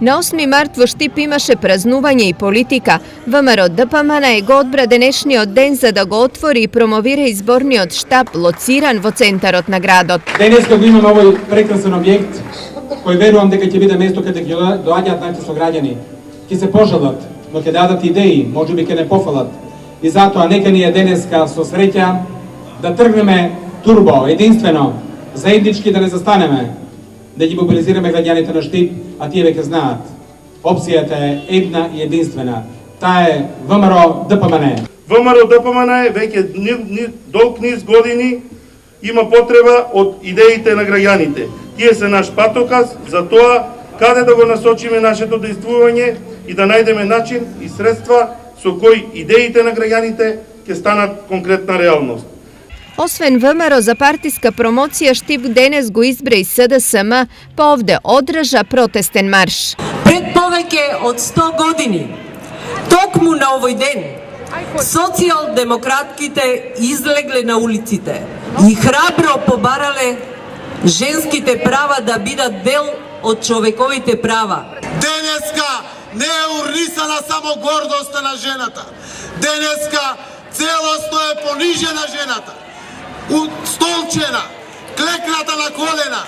На 8 март во Штип имаше празнување и политика. ВМРО ДПМН го одбра денешниот ден за да го отвори и промовира изборниот штаб лоциран во центарот на градот. Денеска го имаме овој прекрасен објект кој верувам дека ќе биде место каде ќе доаѓаат нашите сограѓани. Ќе се пожалат, но ќе дадат идеи, можеби ќе не пофалат. И затоа нека ни е денеска со среќа да тргнеме турбо, единствено, заеднички да не застанеме, да ги мобилизираме граѓаните на Штип, а тие веќе знаат. Опцијата е една и единствена. Таа е ВМРО ДПМН. ВМРО ДПМН веќе долг низ години има потреба од идеите на граѓаните. Тие се наш патоказ за тоа каде да го насочиме нашето действување и да најдеме начин и средства со кои идеите на граѓаните ќе станат конкретна реалност. Освен ВМРО за партиска промоција, Штип денес го избра и СДСМ, па овде одржа протестен марш. Пред повеќе од 100 години, токму на овој ден, социјалдемократките излегле на улиците и храбро побарале женските права да бидат дел од човековите права. Денеска не е урнисана само гордоста на жената. Денеска целосно е понижена жената. Столчена, клекната на колена.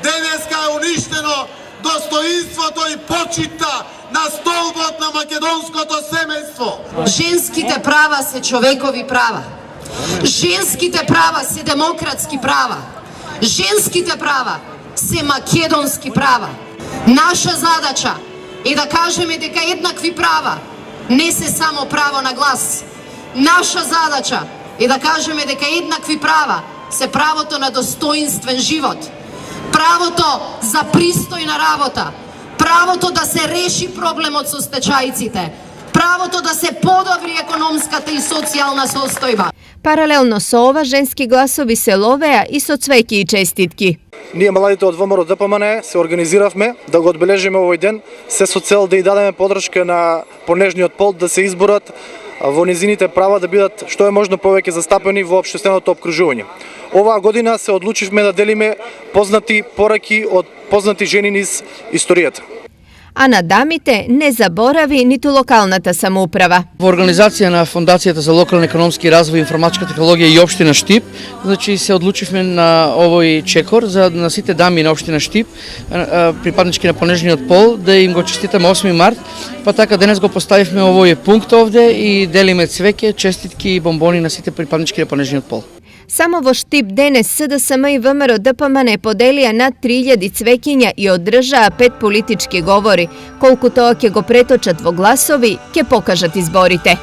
Денеска е уништено достоинството и почита на столбот на македонското семејство. Женските права се човекови права. Женските права се демократски права. Женските права се македонски права. Наша задача е да кажеме дека еднакви права не се само право на глас. Наша задача е да кажеме дека еднакви права се правото на достоинствен живот, правото за пристојна работа, правото да се реши проблемот со стечајците, правото да се подобри економската и социјална состојба. Паралелно со ова, женски гласови се ловеа и со цвеќе и честитки. Ние младите од ВМРО ДПМН се организиравме да го одбележиме овој ден, се со цел да ја дадеме подршка на понежниот пол да се изборат во низините права да бидат што е можно повеќе застапени во општественото опкружување. Оваа година се одлучивме да делиме познати пораки од познати жени низ историјата. А на дамите не заборави ниту локалната самоуправа. Во организација на Фондацијата за локален економски развој, информатичка технологија и општина Штип, значи се одлучивме на овој чекор за на сите дами на општина Штип, припаднички на понежниот пол, да им го честитаме 8 март, па така денес го поставивме овој пункт овде и делиме цвеќе, честитки и бомбони на сите припаднички на понежниот пол. Само во Штип денес СДСМ и ВМРО ДПМН поделија над 3000 цвеќиња и одржаа 5 политички говори. Колку тоа ќе го преточат во гласови, ќе покажат изборите.